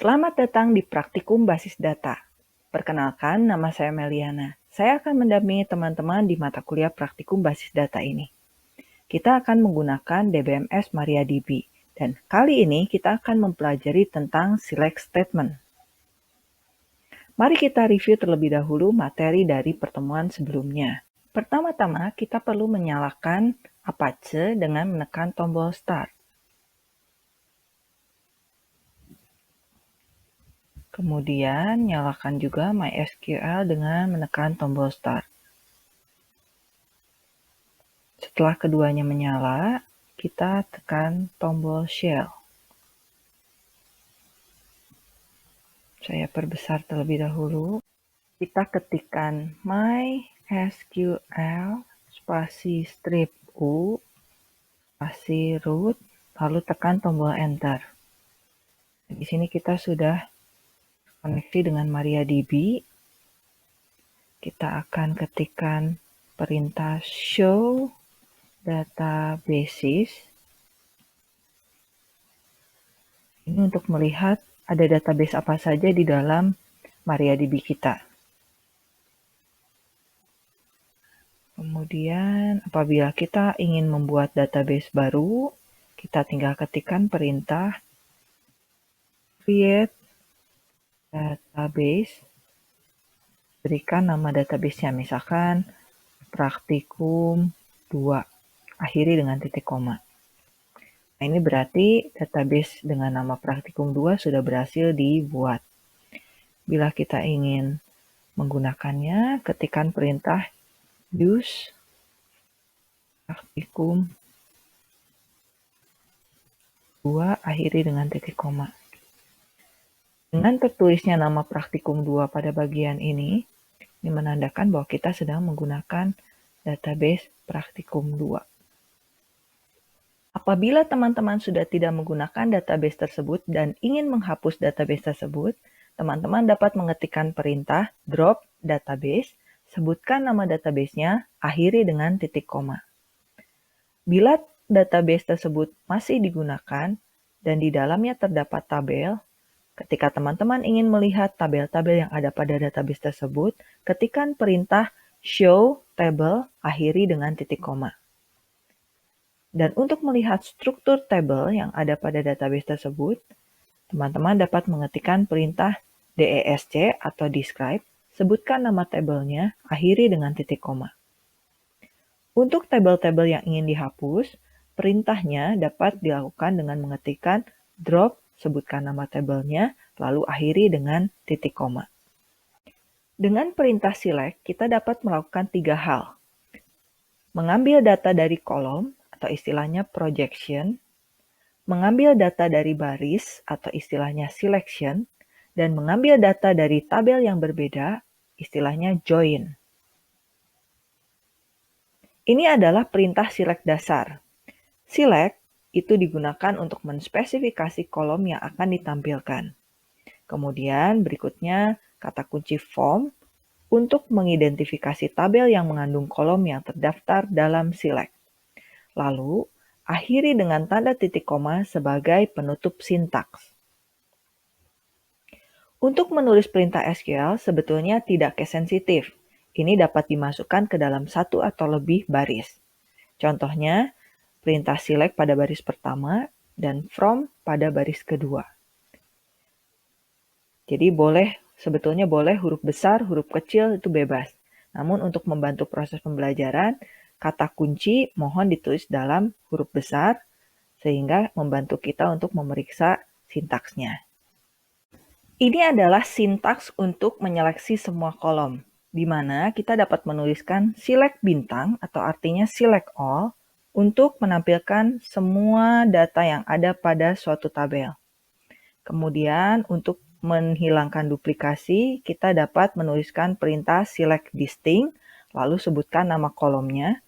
Selamat datang di Praktikum Basis Data. Perkenalkan, nama saya Meliana. Saya akan mendampingi teman-teman di mata kuliah Praktikum Basis Data ini. Kita akan menggunakan DBMS MariaDB, dan kali ini kita akan mempelajari tentang select statement. Mari kita review terlebih dahulu materi dari pertemuan sebelumnya. Pertama-tama, kita perlu menyalakan Apache dengan menekan tombol Start. Kemudian, nyalakan juga MySQL dengan menekan tombol Start. Setelah keduanya menyala, kita tekan tombol Shell. Saya perbesar terlebih dahulu. Kita ketikkan MySQL spasi strip U spasi root, lalu tekan tombol Enter. Di sini kita sudah koneksi dengan MariaDB. Kita akan ketikkan perintah show databases. Ini untuk melihat ada database apa saja di dalam MariaDB kita. Kemudian apabila kita ingin membuat database baru, kita tinggal ketikkan perintah create database. Berikan nama database-nya, misalkan praktikum 2, akhiri dengan titik koma. Nah, ini berarti database dengan nama praktikum 2 sudah berhasil dibuat. Bila kita ingin menggunakannya, ketikkan perintah use praktikum 2, akhiri dengan titik koma. Dengan tertulisnya nama praktikum 2 pada bagian ini menandakan bahwa kita sedang menggunakan database praktikum 2. Apabila teman-teman sudah tidak menggunakan database tersebut dan ingin menghapus database tersebut, teman-teman dapat mengetikkan perintah drop database, sebutkan nama database-nya, akhiri dengan titik koma. Bila database tersebut masih digunakan dan di dalamnya terdapat tabel, ketika teman-teman ingin melihat tabel-tabel yang ada pada database tersebut, ketikkan perintah show table, akhiri dengan titik koma. Dan untuk melihat struktur tabel yang ada pada database tersebut, teman-teman dapat mengetikkan perintah desc atau describe, sebutkan nama tabelnya, akhiri dengan titik koma. Untuk tabel-tabel yang ingin dihapus, perintahnya dapat dilakukan dengan mengetikkan drop, sebutkan nama tabelnya, lalu akhiri dengan titik koma. Dengan perintah select, kita dapat melakukan 3 hal. Mengambil data dari kolom, atau istilahnya projection, mengambil data dari baris, atau istilahnya selection, dan mengambil data dari tabel yang berbeda, istilahnya join. Ini adalah perintah select dasar. Select itu digunakan untuk menspesifikasi kolom yang akan ditampilkan. Kemudian berikutnya kata kunci form untuk mengidentifikasi tabel yang mengandung kolom yang terdaftar dalam select. Lalu, akhiri dengan tanda titik koma sebagai penutup sintaks. Untuk menulis perintah SQL sebetulnya tidak case sensitif. Ini dapat dimasukkan ke dalam satu atau lebih baris. Contohnya, perintah select pada baris pertama dan from pada baris kedua. Jadi sebetulnya boleh huruf besar, huruf kecil itu bebas. Namun untuk membantu proses pembelajaran, kata kunci mohon ditulis dalam huruf besar sehingga membantu kita untuk memeriksa sintaksnya. Ini adalah sintaks untuk menyeleksi semua kolom, di mana kita dapat menuliskan select bintang atau artinya select all untuk menampilkan semua data yang ada pada suatu tabel. Kemudian untuk menghilangkan duplikasi, kita dapat menuliskan perintah select distinct, lalu sebutkan nama kolomnya,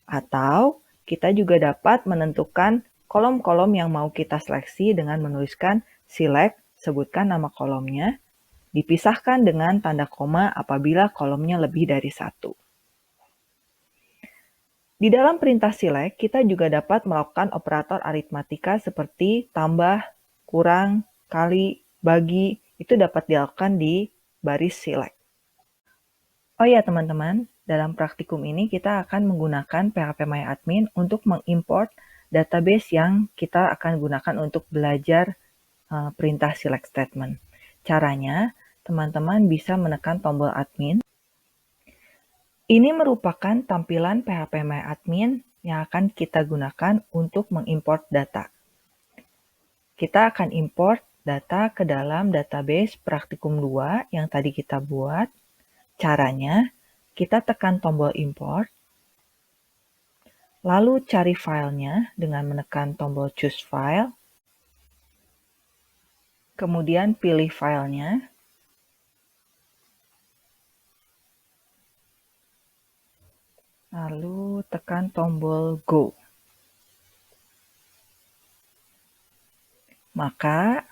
atau kita juga dapat menentukan kolom-kolom yang mau kita seleksi dengan menuliskan select, sebutkan nama kolomnya, dipisahkan dengan tanda koma apabila kolomnya lebih dari 1. Di dalam perintah select, kita juga dapat melakukan operator aritmatika seperti tambah, kurang, kali, bagi, itu dapat dilakukan di baris select. Oh ya teman-teman, dalam praktikum ini kita akan menggunakan PHPMyAdmin untuk mengimport database yang kita akan gunakan untuk belajar perintah select statement. Caranya, teman-teman bisa menekan tombol admin. Ini merupakan tampilan PHPMyAdmin yang akan kita gunakan untuk mengimport data. Kita akan import data ke dalam database praktikum 2 yang tadi kita buat. Caranya, kita tekan tombol import, lalu cari filenya dengan menekan tombol choose file, kemudian pilih filenya, lalu tekan tombol go. Maka,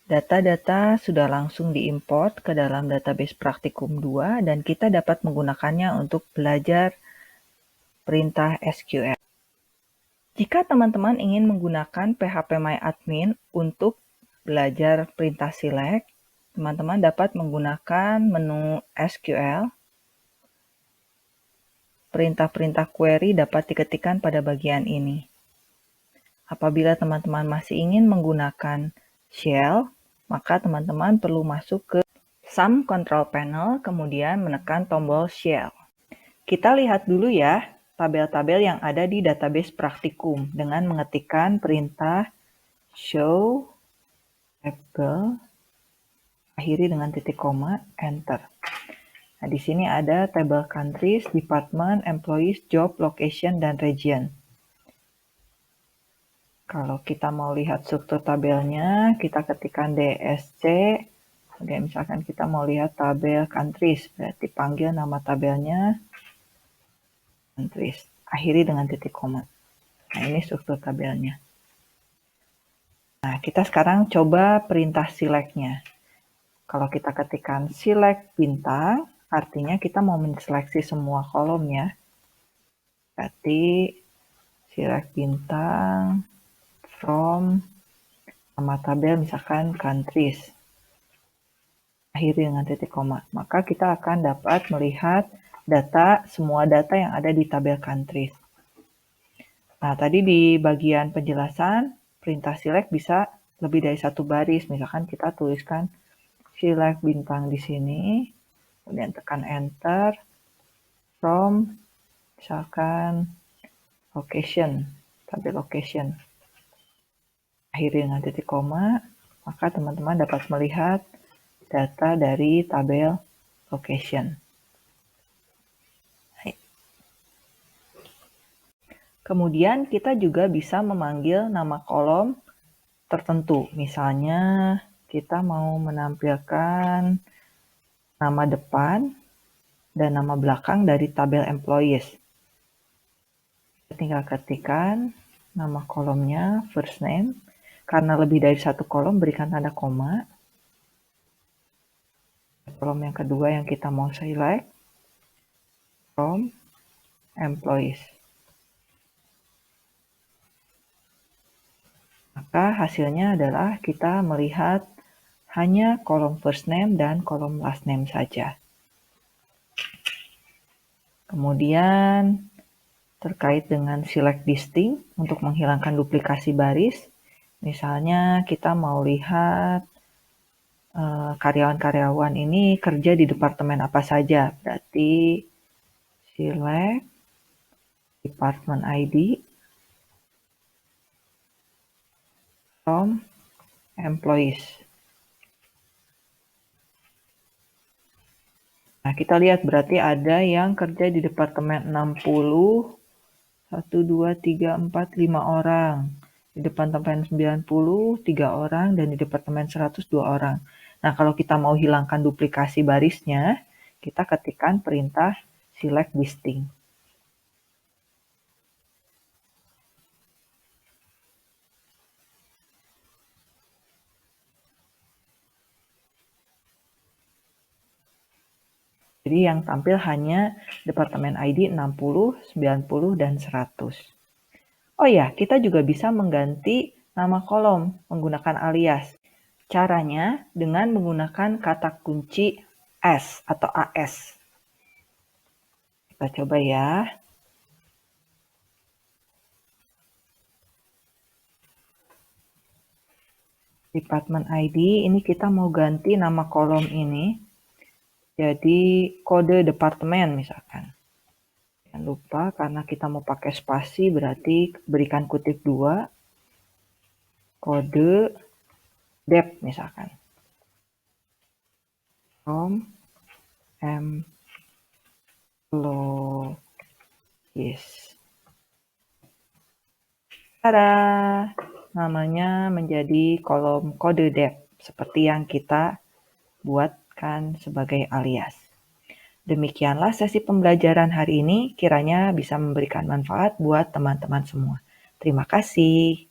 data-data sudah langsung diimport ke dalam database praktikum 2 dan kita dapat menggunakannya untuk belajar perintah SQL. Jika teman-teman ingin menggunakan PHPMyAdmin untuk belajar perintah select, teman-teman dapat menggunakan menu SQL. Perintah-perintah query dapat diketikkan pada bagian ini. Apabila teman-teman masih ingin menggunakan shell, maka teman-teman perlu masuk ke Sum Control Panel, kemudian menekan tombol shell. Kita lihat dulu ya tabel-tabel yang ada di database praktikum dengan mengetikkan perintah show table, akhiri dengan titik koma, enter. Nah, di sini ada table countries, department, employees, job, location, dan region. Kalau kita mau lihat struktur tabelnya, kita ketikkan DSC, kemudian misalkan kita mau lihat tabel countries, berarti panggil nama tabelnya countries, akhiri dengan titik koma. Nah, ini struktur tabelnya. Nah, kita sekarang coba perintah select-nya. Kalau kita ketikkan select bintang, artinya kita mau menseleksi semua kolomnya. Berarti select bintang from nama tabel misalkan countries, akhiri dengan titik koma. Maka kita akan dapat melihat semua data yang ada di tabel countries. Nah, tadi di bagian penjelasan, perintah select bisa lebih dari satu baris. Misalkan kita tuliskan select bintang di sini, kemudian tekan enter, from, misalkan location, tabel location. Akhiri dengan titik koma, maka teman-teman dapat melihat data dari tabel location. Kemudian kita juga bisa memanggil nama kolom tertentu. Misalnya kita mau menampilkan nama depan dan nama belakang dari tabel employees. Tinggal ketikkan nama kolomnya first name. Karena lebih dari satu kolom, berikan tanda koma. Kolom yang kedua yang kita mau select, from employees. Maka hasilnya adalah kita melihat hanya kolom first name dan kolom last name saja. Kemudian terkait dengan select distinct untuk menghilangkan duplikasi baris. Misalnya kita mau lihat karyawan-karyawan ini kerja di departemen apa saja. Berarti select department ID from employees. Nah, kita lihat berarti ada yang kerja di departemen 60, 1, 2, 3, 4, 5 orang. Di departemen 90, 3 orang. Dan di departemen 100, 2 orang. Nah, kalau kita mau hilangkan duplikasi barisnya, kita ketikkan perintah select distinct. Jadi yang tampil hanya departemen ID 60, 90, dan 100. Oh ya, kita juga bisa mengganti nama kolom menggunakan alias. Caranya dengan menggunakan kata kunci S atau AS. Kita coba ya. Department ID, ini kita mau ganti nama kolom ini jadi kode departemen misalkan. Jangan lupa karena kita mau pakai spasi berarti berikan kutip 2, kode dep misalkan. From employees. Tada! Namanya menjadi kolom kode dep seperti yang kita buatkan sebagai alias. Demikianlah sesi pembelajaran hari ini, kiranya bisa memberikan manfaat buat teman-teman semua. Terima kasih.